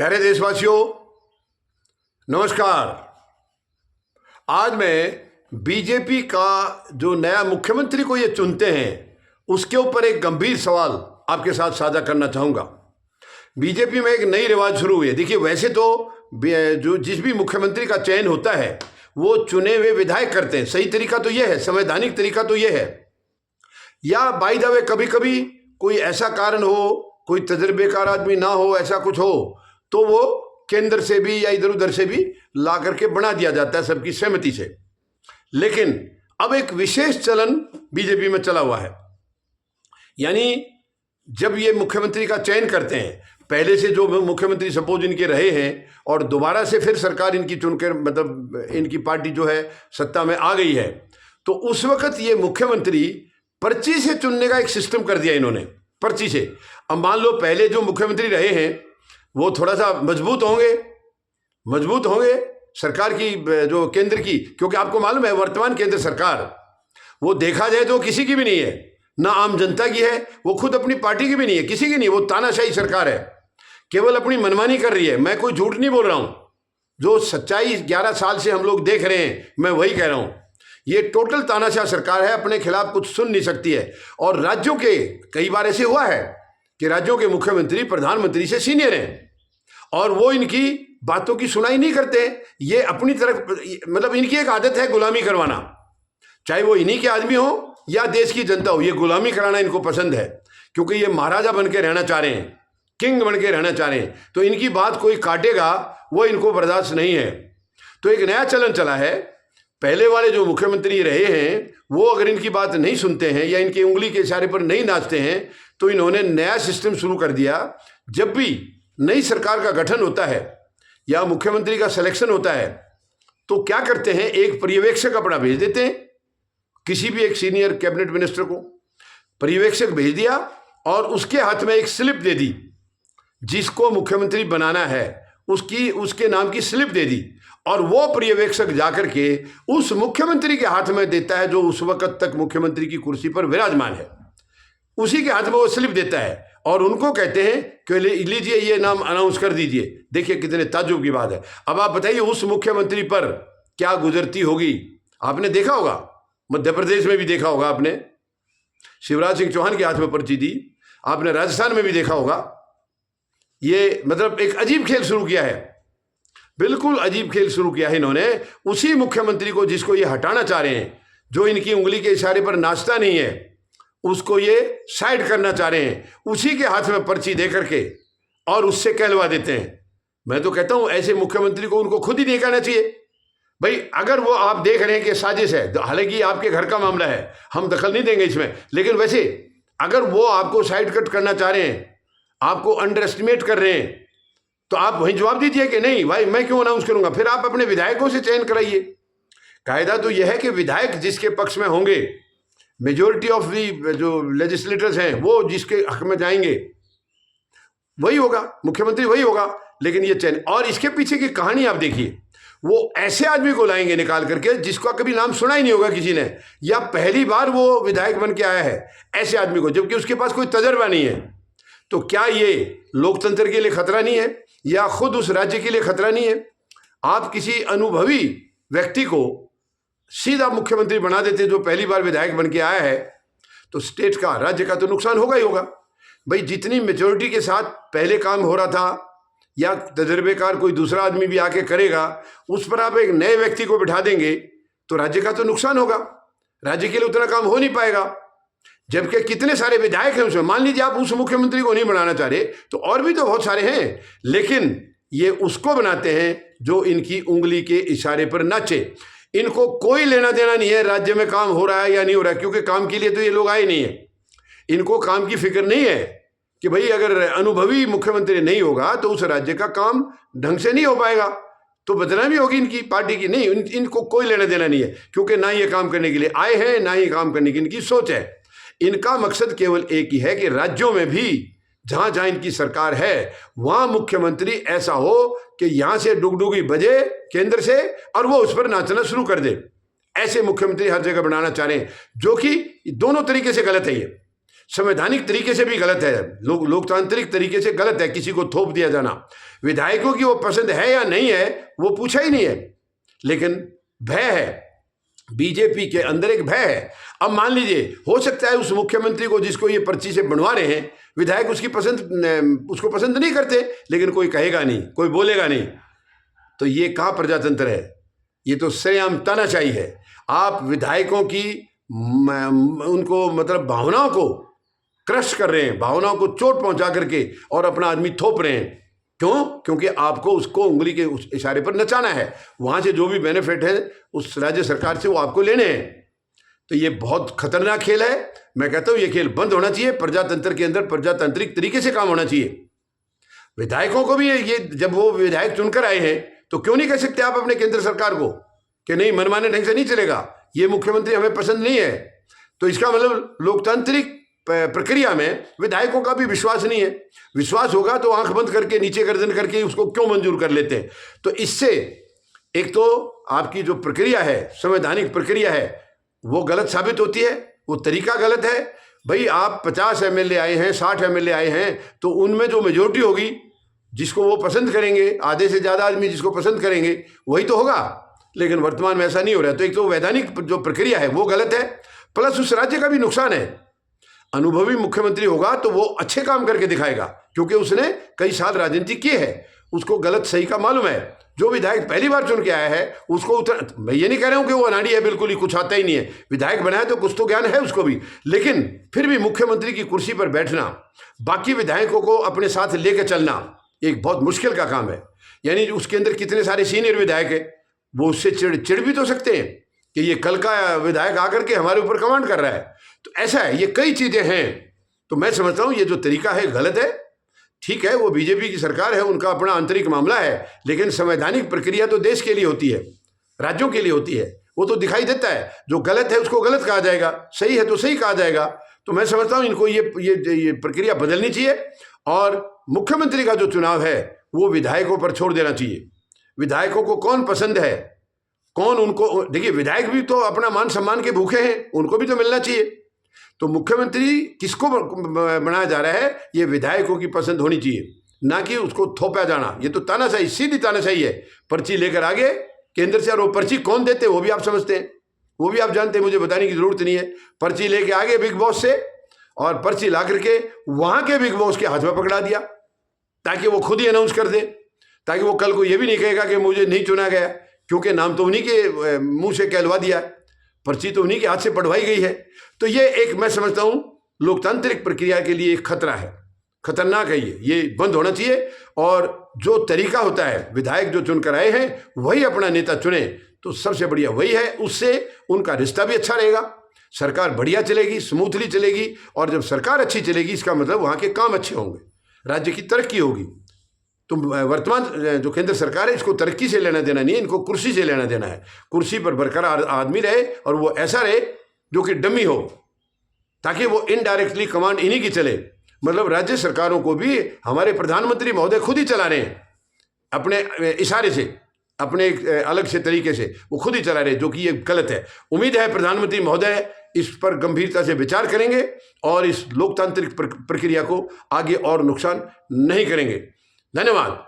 प्यारे देशवासियों, नमस्कार। आज मैं बीजेपी का जो नया मुख्यमंत्री को ये चुनते हैं उसके ऊपर एक गंभीर सवाल आपके साथ साझा करना चाहूँगा। बीजेपी में एक नई रिवाज शुरू हुई है। देखिए, वैसे तो जो जिस भी मुख्यमंत्री का चयन होता है वो चुने हुए विधायक करते हैं। सही तरीका तो ये है, संवैधानिक तरीका तो ये है। या बाय द वे कभी कभी कोई ऐसा कारण हो, कोई तजर्बेकार आदमी ना हो, ऐसा कुछ हो तो वो केंद्र से भी या इधर उधर से भी ला करके बना दिया जाता है सबकी सहमति से। लेकिन अब एक विशेष चलन बीजेपी में चला हुआ है। यानी जब ये मुख्यमंत्री का चयन करते हैं, पहले से जो मुख्यमंत्री सपोज इनके रहे हैं और दोबारा से फिर सरकार इनकी चुनकर मतलब इनकी पार्टी जो है सत्ता में आ गई है, तो उस वक्त ये मुख्यमंत्री पर्ची से चुनने का एक सिस्टम कर दिया इन्होंने, पर्ची से। अब मान लो पहले जो मुख्यमंत्री रहे हैं वो थोड़ा सा मजबूत होंगे सरकार की, जो केंद्र की, क्योंकि आपको मालूम है वर्तमान केंद्र सरकार वो देखा जाए तो किसी की भी नहीं है, ना आम जनता की है, वो खुद अपनी पार्टी की भी नहीं है, किसी की नहीं। वो तानाशाही सरकार है, केवल अपनी मनमानी कर रही है। मैं कोई झूठ नहीं बोल रहा हूं, जो सच्चाई 11 साल से हम लोग देख रहे हैं मैं वही कह रहा हूं। ये टोटल तानाशाह सरकार है, अपने खिलाफ कुछ सुन नहीं सकती है। और राज्यों के कई बार ऐसे हुआ है कि राज्यों के मुख्यमंत्री प्रधानमंत्री से सीनियर हैं और वो इनकी बातों की सुनाई नहीं करते। ये अपनी तरफ मतलब इनकी एक आदत है गुलामी करवाना, चाहे वो इन्हीं के आदमी हो या देश की जनता हो। ये गुलामी कराना इनको पसंद है क्योंकि ये महाराजा बन के रहना चाह रहे हैं, किंग बन के रहना चाह रहे हैं। तो इनकी बात कोई काटेगा वो इनको बर्दाश्त नहीं है। तो एक नया चलन चला है, पहले वाले जो मुख्यमंत्री रहे हैं वो अगर इनकी बात नहीं सुनते हैं या इनकी उंगली के इशारे पर नहीं नाचते हैं तो इन्होंने नया सिस्टम शुरू कर दिया। जब भी नई सरकार का गठन होता है या मुख्यमंत्री का सिलेक्शन होता है तो क्या करते हैं, एक पर्यवेक्षक अपना भेज देते हैं, किसी भी एक सीनियर कैबिनेट मिनिस्टर को पर्यवेक्षक भेज दिया और उसके हाथ में एक स्लिप दे दी, जिसको मुख्यमंत्री बनाना है उसके नाम की स्लिप दे दी और वो पर्यवेक्षक जाकर के उस मुख्यमंत्री के हाथ में देता है जो उस वक्त तक मुख्यमंत्री की कुर्सी पर विराजमान है, उसी के हाथ में वो स्लिप देता है और उनको कहते हैं कि लीजिए ये नाम अनाउंस कर दीजिए। देखिए कितने ताज्जुब की बात है। अब आप बताइए उस मुख्यमंत्री पर क्या गुजरती होगी। आपने देखा होगा, मध्य प्रदेश में भी देखा होगा आपने, शिवराज सिंह चौहान के हाथ में पर्ची दी, आपने राजस्थान में भी देखा होगा। ये मतलब एक अजीब खेल शुरू किया है, बिल्कुल अजीब खेल शुरू किया है इन्होंने। उसी मुख्यमंत्री को जिसको ये हटाना चाह रहे हैं, जो इनकी उंगली के इशारे पर नाचता नहीं है, उसको ये साइड करना चाह रहे हैं, उसी के हाथ में पर्ची दे करके और उससे कहलवा देते हैं। मैं तो कहता हूं ऐसे मुख्यमंत्री को उनको खुद ही नहीं कहना चाहिए। भाई अगर वो आप देख रहे हैं कि साजिश है, हालांकि आपके घर का मामला है, हम दखल नहीं देंगे इसमें, लेकिन वैसे अगर वो आपको साइड कट करना चाह रहे हैं, आपको अंडर एस्टिमेट कर रहे हैं, तो आप वहीं जवाब दीजिए कि नहीं भाई मैं क्यों अनाउंस करूंगा। फिर आप अपने विधायकों से चयन कराइए। कायदा तो यह है कि विधायक जिसके पक्ष में होंगे, मेजोरिटी ऑफ दी जो लेजिस्लेटर्स हैं वो जिसके हक में जाएंगे वही होगा, मुख्यमंत्री वही होगा। लेकिन ये चयन, और इसके पीछे की कहानी आप देखिए, वो ऐसे आदमी को लाएंगे निकाल करके जिसका कभी नाम सुना ही नहीं होगा किसी ने, या पहली बार वो विधायक बन के आया है, ऐसे आदमी को, जबकि उसके पास कोई तजर्बा नहीं है। तो क्या ये लोकतंत्र के लिए खतरा नहीं है या खुद उस राज्य के लिए खतरा नहीं है? आप किसी अनुभवी व्यक्ति को सीधा मुख्यमंत्री बना देते जो पहली बार विधायक बन के आया है, तो स्टेट का, राज्य का तो नुकसान होगा ही होगा। भाई जितनी मेजोरिटी के साथ पहले काम हो रहा था या तजर्बेकार कोई दूसरा आदमी भी आके करेगा, उस पर आप एक नए व्यक्ति को बिठा देंगे तो राज्य का तो नुकसान होगा, राज्य के लिए उतना काम हो नहीं पाएगा। जबकि कितने सारे विधायक हैं उसमें, मान लीजिए आप उस मुख्यमंत्री को नहीं बनाना चाह रहे तो और भी तो बहुत सारे हैं, लेकिन ये उसको बनाते हैं जो इनकी उंगली के इशारे पर नाचे। इनको कोई लेना देना नहीं है राज्य में काम हो रहा है या नहीं हो रहा है, क्योंकि काम के लिए तो ये लोग आए नहीं है। इनको काम की फिक्र नहीं है कि भाई अगर अनुभवी मुख्यमंत्री नहीं होगा तो उस राज्य का काम ढंग से नहीं हो पाएगा, तो बदनामी होगी इनकी पार्टी की। नहीं, इनको कोई लेना देना नहीं है, क्योंकि ना ये काम करने के लिए आए हैं ना ही काम करने की इनकी सोच है। इनका मकसद केवल एक ही है कि राज्यों में भी जहां जहां इनकी सरकार है वहां मुख्यमंत्री ऐसा हो कि यहां से डुगडुगी बजे केंद्र से और वो उस पर नाचना शुरू कर दे। ऐसे मुख्यमंत्री हर जगह बनाना चाह रहे हैं, जो कि दोनों तरीके से गलत है। ये संवैधानिक तरीके से भी गलत है, लोकतांत्रिक तरीके से गलत है किसी को थोप दिया जाना। विधायकों की वो पसंद है या नहीं है वो पूछा ही नहीं है, लेकिन भय है, बीजेपी के अंदर एक भय है। अब मान लीजिए हो सकता है उस मुख्यमंत्री को जिसको ये पर्ची से बनवा रहे हैं विधायक उसको पसंद नहीं करते, लेकिन कोई कहेगा नहीं, कोई बोलेगा नहीं। तो ये कहाँ प्रजातंत्र है? ये तो सरेआम तानाशाही है। आप विधायकों की उनको मतलब भावनाओं को क्रश कर रहे हैं, भावनाओं को चोट पहुंचा करके और अपना आदमी थोप रहे हैं। क्यों? क्योंकि आपको उसको उंगली के उस इशारे पर नचाना है, वहां से जो भी बेनिफिट है उस राज्य सरकार से वो आपको लेने हैं। तो ये बहुत खतरनाक खेल है। मैं कहता हूं ये खेल बंद होना चाहिए। प्रजातंत्र के अंदर प्रजातांत्रिक तरीके से काम होना चाहिए। विधायकों को भी ये जब वो विधायक चुनकर आए हैं तो क्यों नहीं कह सकते आप अपने केंद्र सरकार को कि नहीं, मनमाने ढंग से नहीं चलेगा, ये मुख्यमंत्री हमें पसंद नहीं है। तो इसका मतलब लोकतांत्रिक प्रक्रिया में विधायकों का भी विश्वास नहीं है। विश्वास होगा तो आंख बंद करके नीचे गर्दन करके उसको क्यों मंजूर कर लेते हैं? तो इससे एक तो आपकी जो प्रक्रिया है, संवैधानिक प्रक्रिया है, वो गलत साबित होती है, वो तरीका गलत है। भाई आप 50 एमएलए आए हैं, 60 एमएलए आए हैं, तो उनमें जो मेजोरिटी होगी जिसको वो पसंद करेंगे, आधे से ज़्यादा आदमी जिसको पसंद करेंगे वही तो होगा। लेकिन वर्तमान में ऐसा नहीं हो रहा है। तो एक तो वैधानिक जो प्रक्रिया है वो गलत है, प्लस उस राज्य का भी नुकसान है। अनुभवी मुख्यमंत्री होगा तो वो अच्छे काम करके दिखाएगा, क्योंकि उसने कई साल राजनीति की है, उसको गलत सही का मालूम है। जो विधायक पहली बार चुन के आया है उसको मैं ये नहीं कह रहा हूं कि वो अनाड़ी है, बिल्कुल ही कुछ आता ही नहीं है। विधायक बनाया तो कुछ तो ज्ञान है उसको भी, लेकिन फिर भी मुख्यमंत्री की कुर्सी पर बैठना, बाकी विधायकों को अपने साथ लेकर चलना एक बहुत मुश्किल का काम है। यानी उसके अंदर कितने सारे सीनियर विधायक है, वो उससे चिड़ भी तो सकते हैं कि ये कल का विधायक आकर के हमारे ऊपर कमांड कर रहा है। तो ऐसा है, ये कई चीजें हैं। तो मैं समझता हूं ये जो तरीका है गलत है। ठीक है, वो बीजेपी की सरकार है, उनका अपना आंतरिक मामला है, लेकिन संवैधानिक प्रक्रिया तो देश के लिए होती है, राज्यों के लिए होती है। वो तो दिखाई देता है, जो गलत है उसको गलत कहा जाएगा, सही है तो सही कहा जाएगा। तो मैं समझता हूं इनको ये प्रक्रिया बदलनी चाहिए और मुख्यमंत्री का जो चुनाव है वो विधायकों पर छोड़ देना चाहिए। विधायकों को कौन पसंद है, कौन उनको, देखिए विधायक भी तो अपना मान सम्मान के भूखे हैं, उनको भी तो मिलना चाहिए। तो मुख्यमंत्री किसको बनाया जा रहा है, ये विधायकों की पसंद होनी चाहिए, ना कि उसको थोपा जाना। ये तो तानाशाही, सीधी तानाशाही है। पर्ची लेकर आगे केंद्र से, और वो पर्ची कौन देते हैं वो भी आप समझते हैं, वो भी आप जानते हैं, मुझे बताने की जरूरत नहीं है। पर्ची लेके आगे बिग बॉस से, और पर्ची ला करके वहां के बिग बॉस के हाथ में पकड़ा दिया, ताकि वो खुद ही अनाउंस कर दे, ताकि वो कल को ये भी नहीं कहेगा कि मुझे नहीं चुना गया, क्योंकि नाम तो उन्हीं के मुंह से कहलवा दिया, पर्ची तो उन्हीं के हाथ से पढ़वाई गई है। तो ये एक मैं समझता हूं लोकतांत्रिक प्रक्रिया के लिए एक खतरा है, खतरनाक है। ये बंद होना चाहिए। और जो तरीका होता है, विधायक जो चुनकर आए हैं वही अपना नेता चुने, तो सबसे बढ़िया वही है। उससे उनका रिश्ता भी अच्छा रहेगा, सरकार बढ़िया चलेगी, स्मूथली चलेगी। और जब सरकार अच्छी चलेगी इसका मतलब वहां के काम अच्छे होंगे, राज्य की तरक्की होगी। तो वर्तमान जो केंद्र सरकार है इसको तरक्की से लेना देना नहीं है, इनको कुर्सी से लेना देना है। कुर्सी पर बरकरार आदमी रहे, और वो ऐसा रहे जो कि डमी हो, ताकि वो इनडायरेक्टली कमांड इन्हीं की चले। मतलब राज्य सरकारों को भी हमारे प्रधानमंत्री महोदय खुद ही चला रहे हैं, अपने इशारे से, अपने अलग से तरीके से वो खुद ही चला रहे, जो कि ये गलत है। उम्मीद है प्रधानमंत्री महोदय इस पर गंभीरता से विचार करेंगे और इस लोकतांत्रिक प्रक्रिया को आगे और नुकसान नहीं करेंगे। धन्यवाद।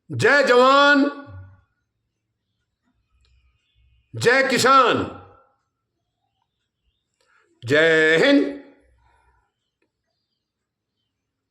जय जवान, जय किसान, जय हिंद।